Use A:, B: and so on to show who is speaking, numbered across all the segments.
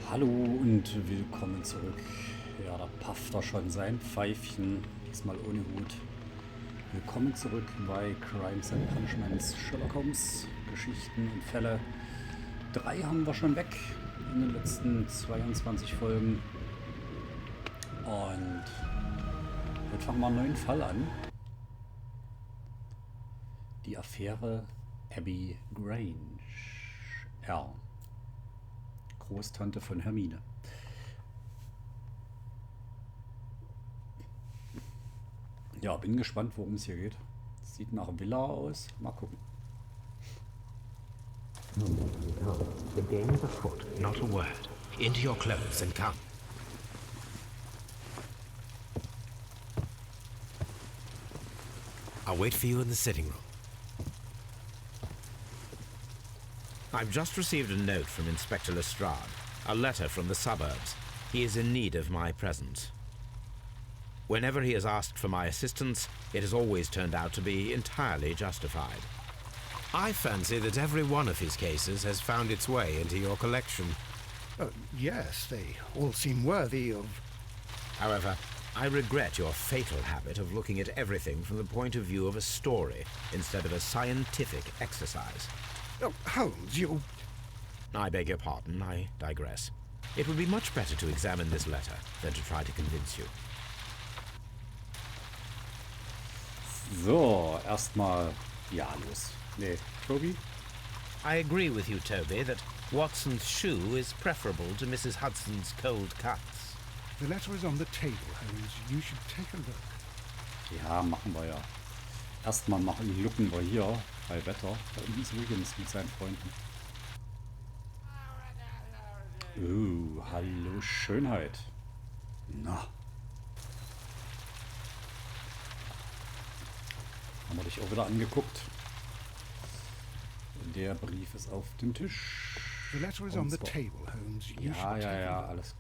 A: Hallo und willkommen zurück. Ja, da pafft er schon sein Pfeifchen, diesmal ohne Hut. Willkommen zurück bei Crimes and Punishments, Sherlock Holmes, Geschichten und Fälle. 3 haben wir schon weg in den letzten 22 Folgen. Und jetzt fangen wir einen neuen Fall an. Die Affäre Abbey Grange. R. Großtante von Hermine. Ja, bin gespannt, worum es hier geht. Sieht nach Villa aus. Mal gucken.
B: The game is afoot. Not a word. Into your clothes and come. I'll wait for you in the sitting room. I've just received a note from Inspector Lestrade, a letter from the suburbs. He is in need of my presence. Whenever he has asked for my assistance, it has always turned out to be entirely justified. I fancy that every one of his cases has found its way into your collection.
C: Yes, they all seem worthy of...
B: However, I regret your fatal habit of looking at everything from the point of view of a story instead of a scientific exercise.
C: Oh, Holmes, you...
B: I beg your pardon, I digress. It would be much better to examine this letter than to try to convince you.
A: So, erstmal. Ja, los. Nee, Toby?
B: I agree with you, Toby, that Watson's shoe is preferable to Mrs. Hudson's cold cuts.
C: The letter is on the table, Holmes. You should take a look.
A: Ja, machen wir ja. Erstmal lucken wir hier bei Wetter. Da unten ist Wiggins mit seinen Freunden. Hallo Schönheit. Na. Haben wir dich auch wieder angeguckt. Der Brief ist auf dem Tisch.
C: The letter is on the table, Holmes. You should take a look.
A: Alles.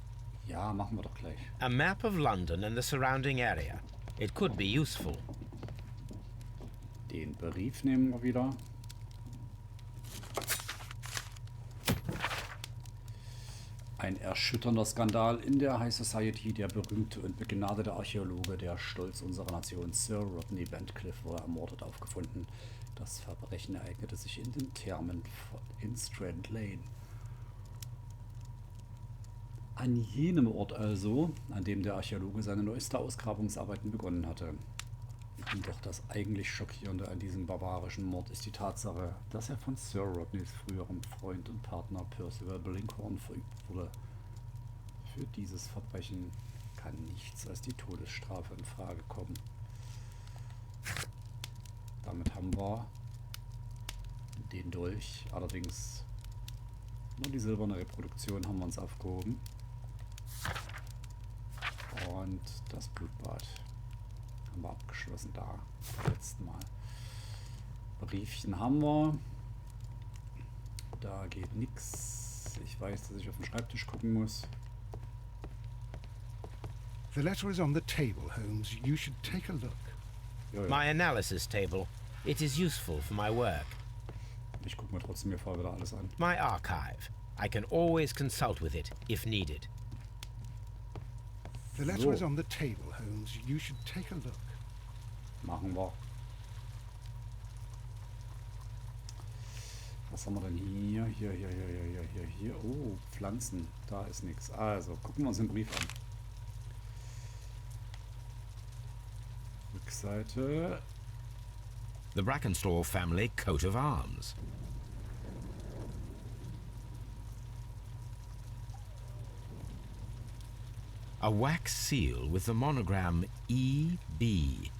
A: Ja, machen wir doch gleich.
B: A map of London and the surrounding area. It could be useful.
A: Den Brief nehmen wir wieder. Ein erschütternder Skandal in der High Society. Der berühmte und begnadete Archäologe, der Stolz unserer Nation, Sir Rodney Bentcliffe, wurde ermordet aufgefunden. Das Verbrechen ereignete sich in den Thermen in Strand Lane. An jenem Ort also, an dem der Archäologe seine neueste Ausgrabungsarbeiten begonnen hatte. Doch das eigentlich Schockierende an diesem barbarischen Mord ist die Tatsache, dass er von Sir Rodneys früherem Freund und Partner Percival Blinkhorn verübt wurde. Für dieses Verbrechen kann nichts als die Todesstrafe in Frage kommen. Damit haben wir den Dolch, allerdings nur die silberne Reproduktion haben wir uns aufgehoben. Und das Blutbad haben wir abgeschlossen da, beim letzten Mal. Briefchen haben wir. Da geht nichts. Ich weiß, dass ich auf den Schreibtisch gucken muss.
C: The letter is on the table, Holmes. You should take a look.
A: Jojo.
B: My analysis table. It is useful for my work.
A: Ich gucke mir trotzdem hier vorher wieder alles an.
B: My archive. I can always consult with it if needed.
C: The letter is on the table, Holmes. You should take a look.
A: Machen wir. Was haben wir denn hier? Hier. Oh, Pflanzen. Da ist nichts. Also, gucken wir uns den Brief an. Rückseite.
B: The Backenstall family coat of arms. A wax seal with the monogram E.B.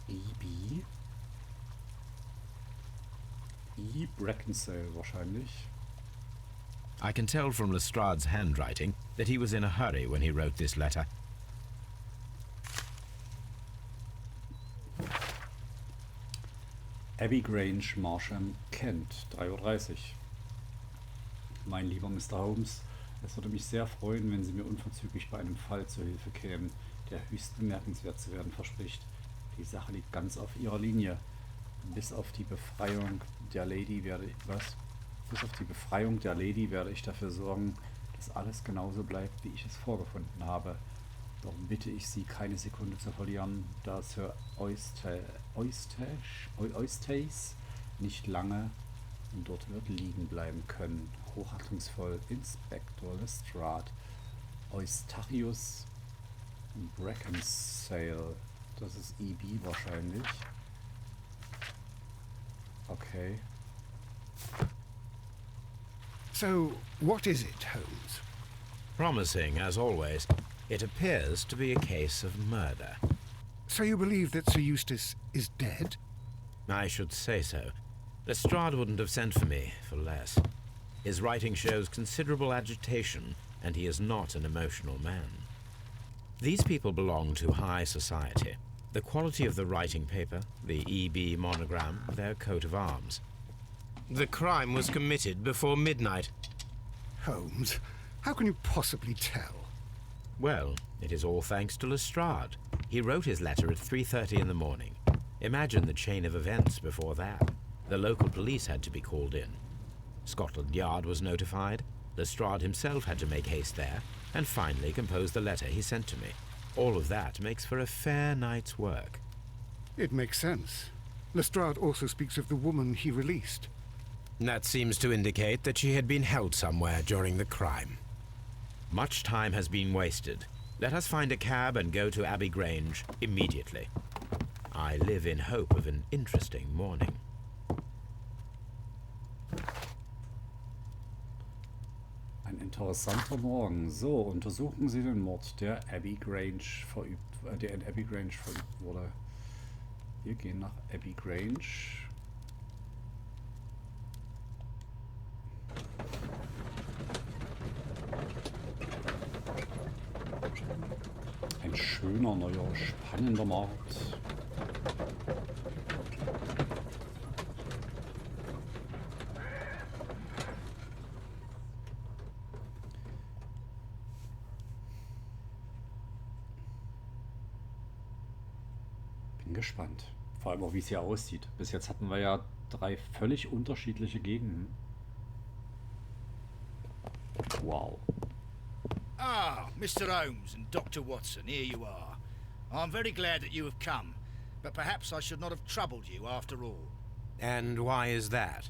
A: E.B. E. Backenstall wahrscheinlich.
B: I can tell from Lestrade's handwriting that he was in a hurry when he wrote this letter.
A: Abbey Grange, Marsham, Kent, 3:30 Uhr. Mein lieber Mr. Holmes, es würde mich sehr freuen, wenn Sie mir unverzüglich bei einem Fall zur Hilfe kämen, der höchst bemerkenswert zu werden verspricht. Die Sache liegt ganz auf Ihrer Linie. Bis auf die Befreiung der Lady werde ich... Was? Bis auf die Befreiung der Lady werde ich dafür sorgen, dass alles genauso bleibt, wie ich es vorgefunden habe. Darum bitte ich Sie, keine Sekunde zu verlieren, da Sir Eustace nicht lange dort wird liegen bleiben können. Hochachtungsvoll, Inspektor Lestrade. Eustachius Backenstall. Das ist EB wahrscheinlich. Okay.
C: So, what is it, Holmes?
B: Promising, as always, it appears to be a case of murder.
C: So you believe that Sir Eustace is dead?
B: I should say so. Lestrade wouldn't have sent for me for less. His writing shows considerable agitation, and he is not an emotional man. These people belong to high society. The quality of the writing paper, the EB monogram, their coat of arms. The crime was committed before midnight.
C: Holmes, how can you possibly tell?
B: Well, it is all thanks to Lestrade. He wrote his letter at 3:30 in the morning. Imagine the chain of events before that. The local police had to be called in. Scotland Yard was notified. Lestrade himself had to make haste there, and finally compose the letter he sent to me. All of that makes for a fair night's work.
C: It makes sense. Lestrade also speaks of the woman he released.
B: That seems to indicate that she had been held somewhere during the crime. Much time has been wasted. Let us find a cab and go to Abbey Grange immediately. I live in hope of an interesting morning.
A: Ein interessanter Morgen. So, untersuchen Sie den Mord, der in Abbey Grange verübt wurde. Wir gehen nach Abbey Grange. Ein schöner, neuer, spannender Markt. Bin gespannt. Vor allem auch, wie es hier aussieht. Bis jetzt hatten wir ja 3 völlig unterschiedliche Gegenden. Wow.
D: Ah, Mr. Holmes and Dr. Watson, here you are. I'm very glad that you have come, but perhaps I should not have troubled you after all.
B: And why is that?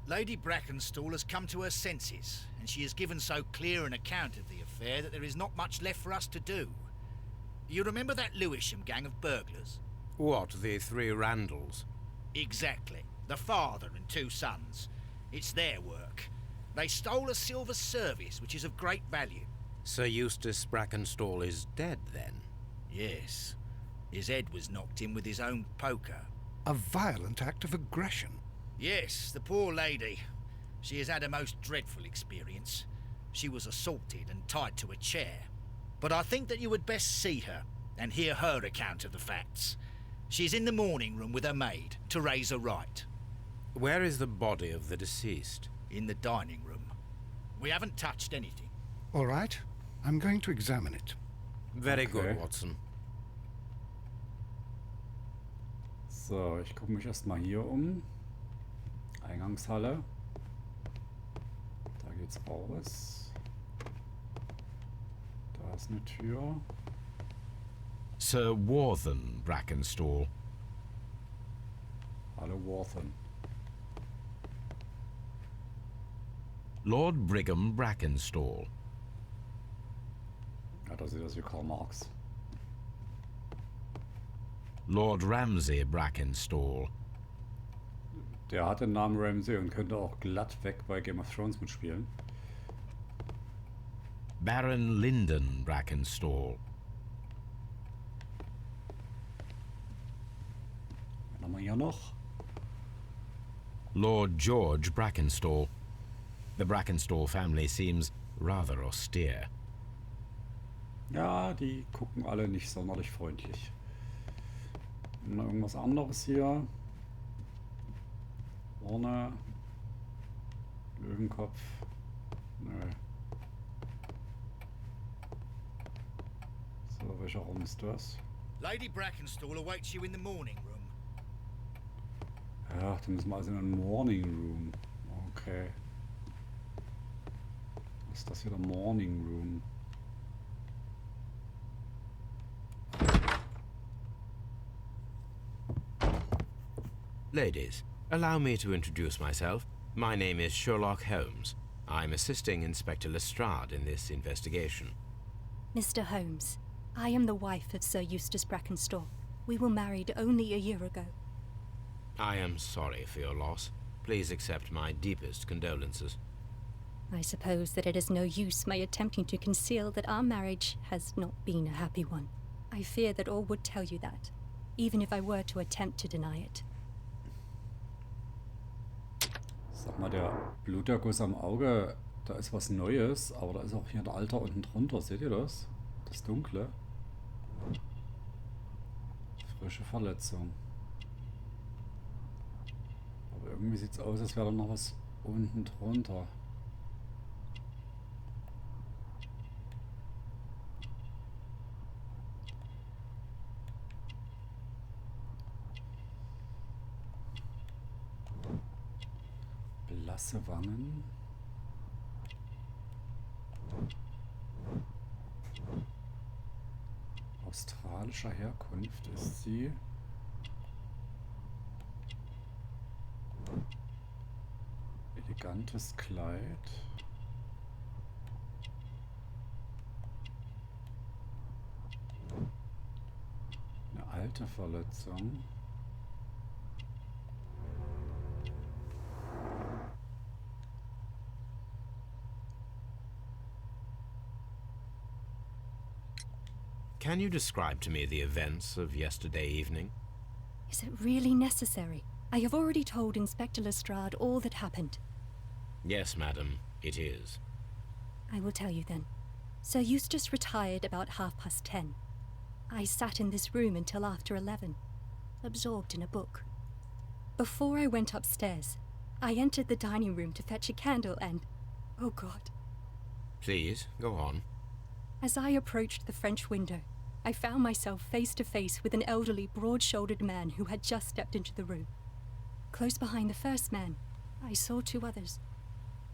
D: Lady Backenstall has come to her senses, and she has given so clear an account of the affair that there is not much left for us to do. You remember that Lewisham gang of burglars?
B: What, the 3 Randalls?
D: Exactly. The father and 2 sons. It's their work. They stole a silver service, which is of great value.
B: Sir Eustace Backenstall is dead, then?
D: Yes. His head was knocked in with his own poker.
C: A violent act of aggression.
D: Yes, the poor lady. She has had a most dreadful experience. She was assaulted and tied to a chair. But I think that you would best see her and hear her account of the facts. She's in the morning room with her maid to raise a right.
B: Where is the body of the deceased?
D: In the dining room. We haven't touched anything.
C: All right, I'm going to examine it.
B: Very
A: Okay.
B: good, Watson.
A: So, ich gucke mich erstmal hier um. Eingangshalle. Da geht's raus. Da ist eine Tür.
B: Sir Warthen Backenstall.
A: Hallo Warthen.
B: Lord Brigham Backenstall.
A: Ja, da sieht das wie Karl Marx.
B: Lord Ramsay Backenstall.
A: Der hat den Namen Ramsay und könnte auch glatt weg bei Game of Thrones mitspielen.
B: Baron Lyndon Backenstall.
A: Wen haben wir hier noch?
B: Lord George Backenstall. The Backenstall family seems rather austere.
A: Ja, die gucken alle nicht sonderlich freundlich. Noch irgendwas anderes hier? Vorne. Löwenkopf. Nö. So, welcher Raum ist das?
D: Lady Backenstall awaits you in the morning room.
A: Ja, da müssen wir also in den Morning Room. Okay. Ist das hier der Morning Room?
B: Ladies, allow me to introduce myself. My name is Sherlock Holmes. I'm assisting Inspector Lestrade in this investigation.
E: Mr. Holmes, I am the wife of Sir Eustace Backenstall. We were married only a year ago.
B: I am sorry for your loss. Please accept my deepest condolences.
E: I suppose that it is no use my attempting to conceal that our marriage has not been a happy one. I fear that all would tell you that, even if I were to attempt to deny it.
A: Sag mal, der Bluterguss am Auge, da ist was Neues, aber da ist auch hier der Alter unten drunter. Seht ihr das? Das Dunkle. Frische Verletzung. Aber irgendwie sieht es aus, als wäre da noch was unten drunter. Blasse Wangen. Australischer Herkunft ist sie. Elegantes Kleid. Eine alte Verletzung.
B: Can you describe to me the events of yesterday evening?
E: Is it really necessary? I have already told Inspector Lestrade all that happened.
B: Yes, madam, it is.
E: I will tell you then. Sir Eustace retired about 10:30. I sat in this room until after 11, absorbed in a book. Before I went upstairs, I entered the dining room to fetch a candle and... oh God.
B: Please, go on.
E: As I approached the French window, I found myself face to face with an elderly, broad-shouldered man who had just stepped into the room. Close behind the first man, I saw two others.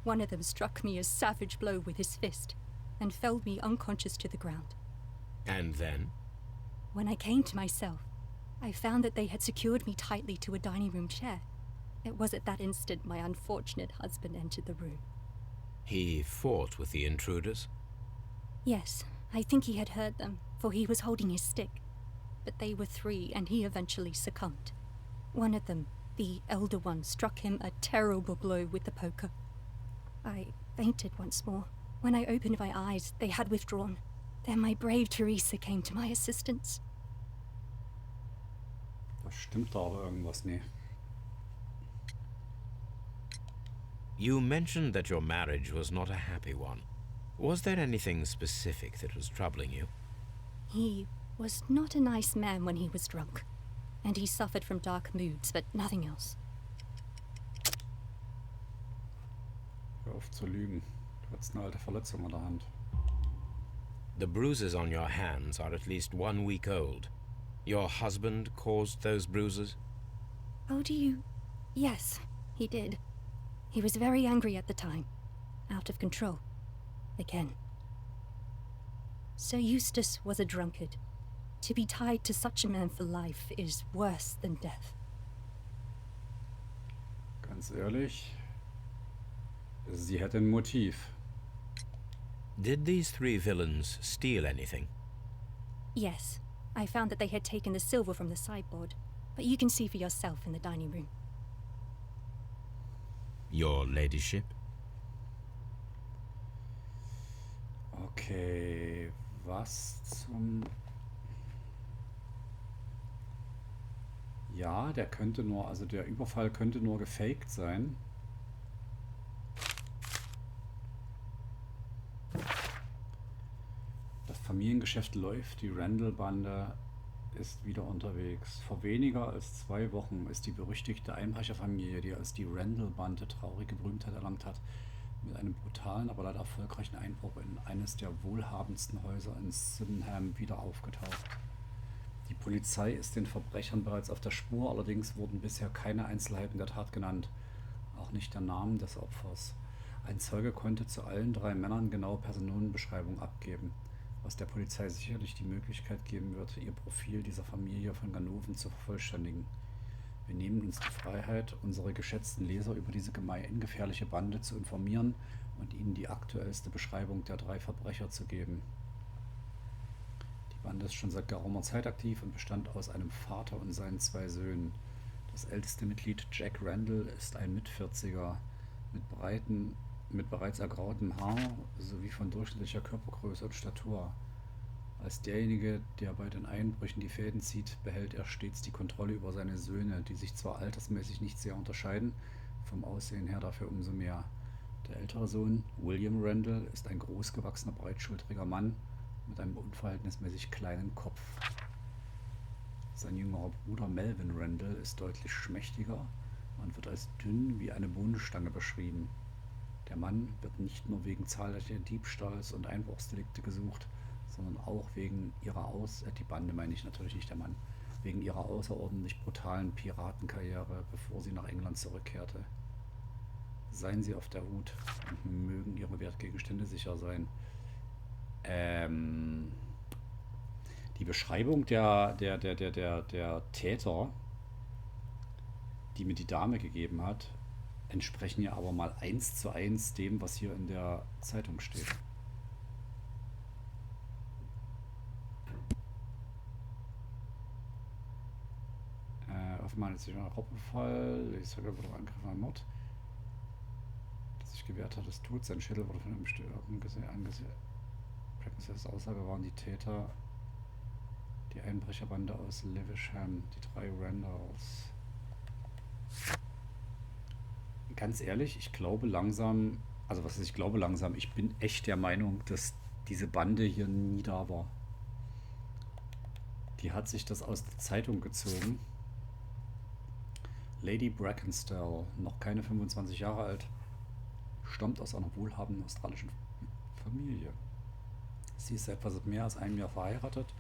E: One of them struck me a savage blow with his fist and felled me unconscious to the ground.
B: And then?
E: When I came to myself, I found that they had secured me tightly to a dining room chair. It was at that instant my unfortunate husband entered the room.
B: He fought with the intruders?
E: Yes, I think he had heard them, for he was holding his stick. But they were three, and he eventually succumbed. One of them, the elder one, struck him a terrible blow with the poker. I fainted once more. When I opened my eyes, they had withdrawn. Then my brave Teresa came to my assistance.
A: Da stimmt da aber irgendwas, nee.
B: You mentioned that your marriage was not a happy one. Was there anything specific that was troubling you?
E: He was not a nice man when he was drunk, and he suffered from dark moods, but nothing else.
A: Hör auf zu lügen. Du hattest eine alte Verletzung an der Hand.
B: The bruises on your hands are at least 1 week old. Your husband caused those bruises?
E: Oh, do you... Yes, he did. He was very angry at the time. Out of control. Again. Sir Eustace was a drunkard. To be tied to such a man for life is worse than death.
A: Ganz ehrlich, sie hätte ein Motiv.
B: Did these three villains steal anything?
E: Yes, I found that they had taken the silver from the sideboard, but you can see for yourself in the dining room.
B: Your ladyship?
A: Okay, was zum... Ja, der könnte nur, also der Überfall könnte nur gefaked sein. Das Familiengeschäft läuft, die Randall-Bande ist wieder unterwegs. Vor weniger als 2 Wochen ist die berüchtigte Einbrecherfamilie, die als die Randall-Bande traurige Berühmtheit erlangt hat, mit einem brutalen, aber leider erfolgreichen Einbruch in eines der wohlhabendsten Häuser in Sydenham wieder aufgetaucht. Die Polizei ist den Verbrechern bereits auf der Spur, allerdings wurden bisher keine Einzelheiten der Tat genannt, auch nicht der Name des Opfers. Ein Zeuge konnte zu allen 3 Männern genaue Personenbeschreibungen abgeben, was der Polizei sicherlich die Möglichkeit geben wird, ihr Profil dieser Familie von Ganoven zu vervollständigen. Wir nehmen uns die Freiheit, unsere geschätzten Leser über diese gemeingefährliche Bande zu informieren und ihnen die aktuellste Beschreibung der 3 Verbrecher zu geben. Die Bande ist schon seit geraumer Zeit aktiv und bestand aus einem Vater und seinen 2 Söhnen. Das älteste Mitglied, Jack Randall, ist ein Mitvierziger mit bereits ergrautem Haar sowie von durchschnittlicher Körpergröße und Statur. Als derjenige, der bei den Einbrüchen die Fäden zieht, behält er stets die Kontrolle über seine Söhne, die sich zwar altersmäßig nicht sehr unterscheiden, vom Aussehen her dafür umso mehr. Der ältere Sohn, William Randall, ist ein großgewachsener, breitschultriger Mann mit einem unverhältnismäßig kleinen Kopf. Sein jüngerer Bruder Melvin Randall ist deutlich schmächtiger und wird als dünn wie eine Bohnenstange beschrieben. Der Mann wird nicht nur wegen zahlreicher Diebstahls- und Einbruchsdelikte gesucht, sondern auch wegen ihrer die Bande meine ich natürlich nicht der Mann, wegen ihrer außerordentlich brutalen Piratenkarriere, bevor sie nach England zurückkehrte. Seien Sie auf der Hut und mögen Ihre Wertgegenstände sicher sein. Die Beschreibung der Täter, die mir die Dame gegeben hat, entsprechen ja aber mal 1:1 dem, was hier in der Zeitung steht. Offenbar ist sich ein Raubüberfall, Lady wurde angegriffen, ein Mord. Das sich gewehrt hat, das tut. Sein Schädel wurde von einem Störten angesehen. Backenstals Aussage waren die Täter, die Einbrecherbande aus Lewisham, die 3 Randalls. Ganz ehrlich, ich glaube langsam, also was ist, ich glaube langsam, ich bin echt der Meinung, dass diese Bande hier nie da war. Die hat sich das aus der Zeitung gezogen. Lady Backenstall, noch keine 25 Jahre alt, stammt aus einer wohlhabenden australischen Familie. Sie ist seit etwas mehr als einem Jahr verheiratet.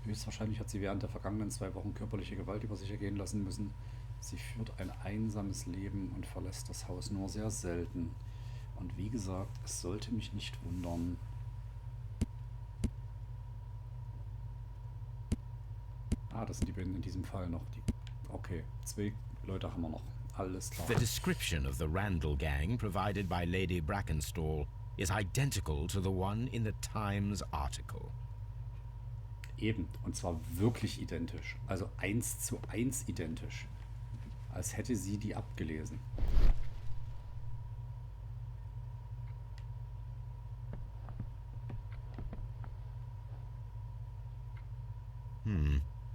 A: Höchstwahrscheinlich hat sie während der vergangenen 2 Wochen körperliche Gewalt über sich ergehen lassen müssen. Sie führt ein einsames Leben und verlässt das Haus nur sehr selten. Und wie gesagt, es sollte mich nicht wundern. Das sind die beiden in diesem Fall noch. Okay, 2 Leute haben wir noch. Alles klar.
B: The description of the Randall gang provided by Lady Backenstall is identical to the one in the Times article.
A: Eben, und zwar wirklich identisch. Also 1:1 identisch. Als hätte sie die abgelesen.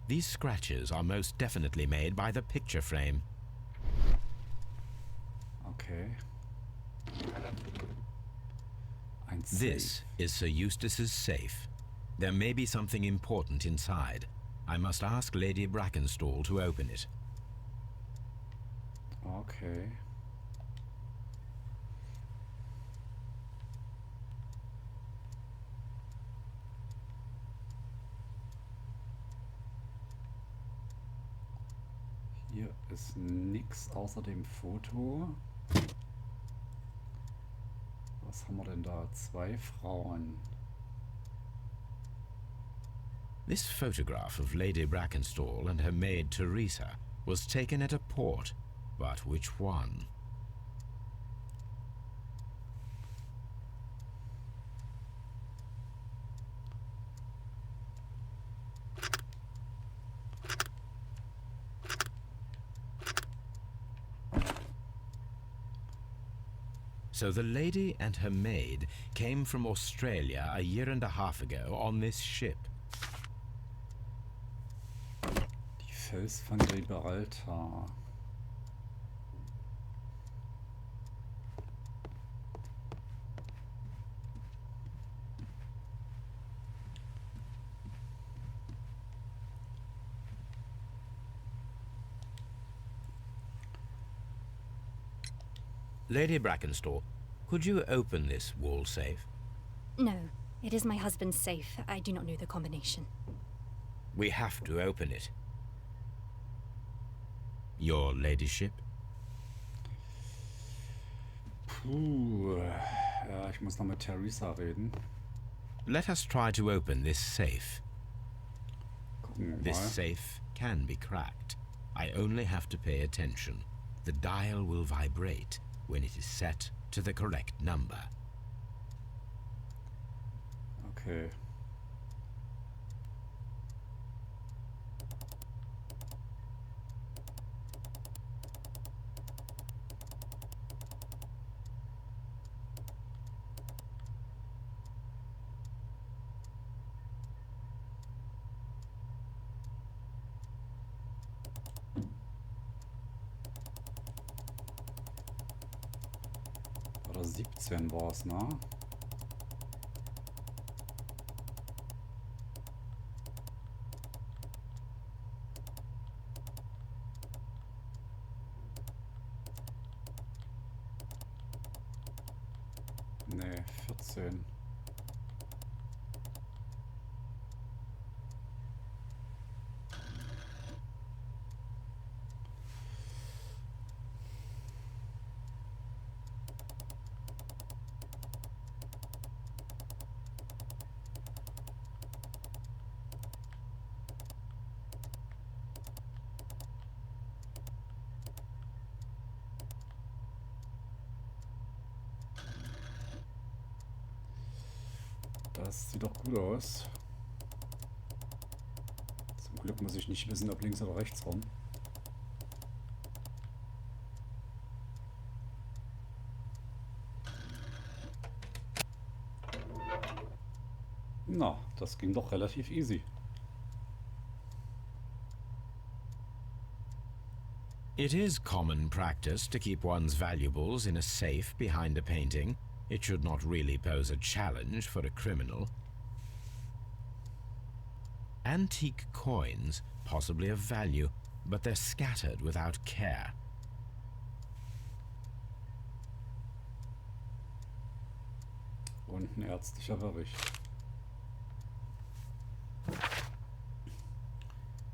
B: These scratches are most definitely made by the picture frame.
A: Okay. Ein
B: This
A: Safe.
B: is Sir Eustace's safe. There may be something important inside. I must ask Lady Backenstall to open it.
A: Okay. Hier ist nichts außer dem Foto. Was haben wir denn da? 2 Frauen.
B: This photograph of Lady Backenstall and her maid Teresa was taken at a port, but which one? So the lady and her maid came from Australia a year and a half ago on this ship.
A: Die Fels von Gibraltar.
B: Lady Backenstall, could you open this wall safe?
E: No, it is my husband's safe. I do not know the combination.
B: We have to open it. Your ladyship?
A: Puh. muss noch mit Theresa reden.
B: Let us try to open this safe.
A: Gucken wir
B: This
A: mal.
B: safe can be cracked. I only have to pay attention. The dial will vibrate when it is set to the correct number.
A: Okay. Oder 17 war es, ne? Nee, 14. Das sieht doch gut aus. Zum Glück muss ich nicht wissen, ob links oder rechts rum. Na, das ging doch relativ easy.
B: It is common practice to keep one's valuables in a safe behind a painting. It should not really pose a challenge for a criminal. Antique coins, possibly of value, but they're scattered without care.
A: Und ein ärztlicher Bericht.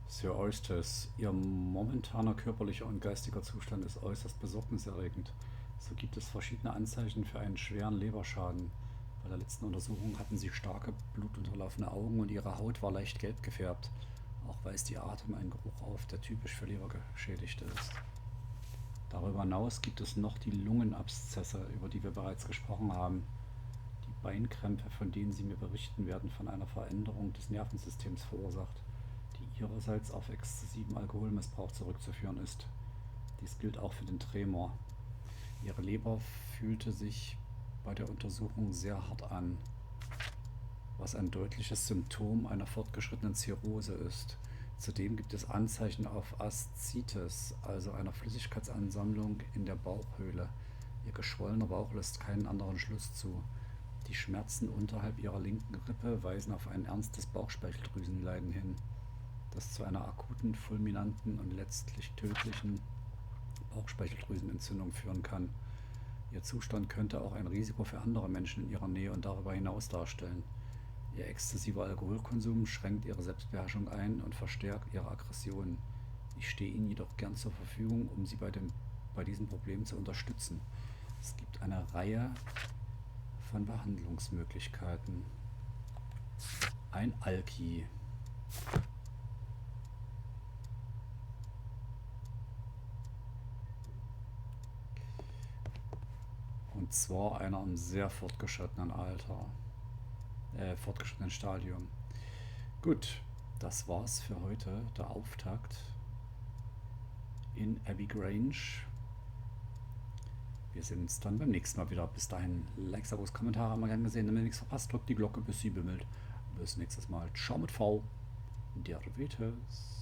A: Sir Oysters, Ihr momentaner körperlicher und geistiger Zustand ist äußerst besorgniserregend. So gibt es verschiedene Anzeichen für einen schweren Leberschaden. Bei der letzten Untersuchung hatten Sie starke, blutunterlaufene Augen und Ihre Haut war leicht gelb gefärbt. Auch weist Ihr Atem einen Geruch auf, der typisch für Lebergeschädigte ist. Darüber hinaus gibt es noch die Lungenabszesse, über die wir bereits gesprochen haben. Die Beinkrämpfe, von denen Sie mir berichten, werden von einer Veränderung des Nervensystems verursacht, die ihrerseits auf exzessiven Alkoholmissbrauch zurückzuführen ist. Dies gilt auch für den Tremor. Ihre Leber fühlte sich bei der Untersuchung sehr hart an, was ein deutliches Symptom einer fortgeschrittenen Zirrhose ist. Zudem gibt es Anzeichen auf Aszites, also einer Flüssigkeitsansammlung in der Bauchhöhle. Ihr geschwollener Bauch lässt keinen anderen Schluss zu. Die Schmerzen unterhalb ihrer linken Rippe weisen auf ein ernstes Bauchspeicheldrüsenleiden hin, das zu einer akuten, fulminanten und letztlich tödlichen Bauchspeicheldrüsenentzündung führen kann. Ihr Zustand könnte auch ein Risiko für andere Menschen in ihrer Nähe und darüber hinaus darstellen. Ihr exzessiver Alkoholkonsum schränkt ihre Selbstbeherrschung ein und verstärkt ihre Aggressionen. Ich stehe Ihnen jedoch gern zur Verfügung, um Sie bei diesem Problem zu unterstützen. Es gibt eine Reihe von Behandlungsmöglichkeiten. Ein Alki. Und zwar einer im sehr fortgeschrittenen Alter. Fortgeschrittenen Stadium. Gut, das war's für heute. Der Auftakt in Abbey Grange. Wir sehen uns dann beim nächsten Mal wieder. Bis dahin, Likes, Abos, Kommentare haben wir gern gesehen. Wenn ihr nichts verpasst, drückt die Glocke, bis sie bimmelt. Bis nächstes Mal. Ciao mit V. Der Vetes.